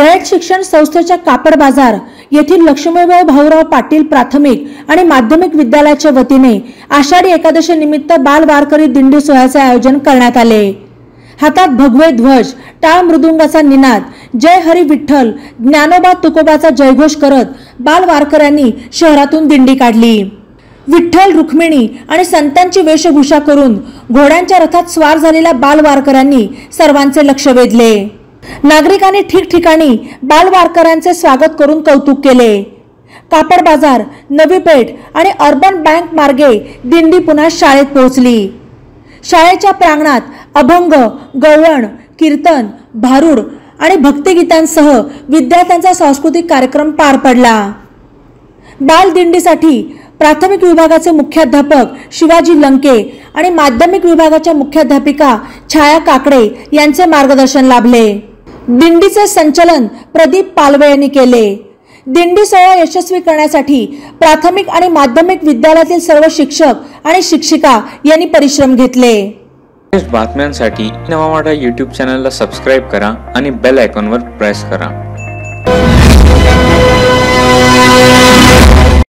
रयत शिक्षण संस्थेच्या कापड बाजार येथील लक्ष्मीबाई भाऊराव पाटील प्राथमिक आणि माध्यमिक विद्यालयाच्या वतीने आषाढी एकादशी निमित्त बाल वारकरी दिंडी सोहळ्याचे आयोजन करण्यात आले। हातात भगवे ध्वज, टाळ मृदुंगाचा निनाद, जय हरी विठ्ठल, ज्ञानोबा तुकोबाचा जयघोष करत बाल वारकऱ्यांनी शहरातून दिंडी काढली। विठ्ठल, रुक्मिणी आणि संतांची वेशभूषा करून घोड्यांच्या रथात स्वार झालेल्या बाल वारकऱ्यांनी सर्वांचे लक्ष वेधले। नागरिकांनी ठिकठिकाणी बाल वारकऱ्यांचे स्वागत करून कौतुक केले। कापड बाजार, नवी पेठ आणि अर्बन बँक मार्गे दिंडी पुन्हा शाळेत पोहोचली। शाळेच्या प्रांगणात अभंग, गवळण, कीर्तन, भारुड आणि भक्तिगीतांसह विद्यार्थ्यांचा सांस्कृतिक कार्यक्रम पार पडला। बाल दिंडीसाठी प्राथमिक विभागाचे मुख्याध्यापक शिवाजी लंके आणि माध्यमिक विभागाच्या मुख्याध्यापिका छाया काकडे यांचे मार्गदर्शन लाभले। दिंडीचे संचलन प्रदीप पालवे यांनी केले। दिंडी सोहळा यशस्वी करण्यासाठी प्राथमिक आणि माध्यमिक विद्यालयातील सर्व शिक्षक आणि शिक्षिका यांनी परिश्रम घेतले। बातम्यांसाठी नवा मराठा YouTube चॅनलला सबस्क्राइब करा आणि बेल आयकॉनवर प्रेस करा।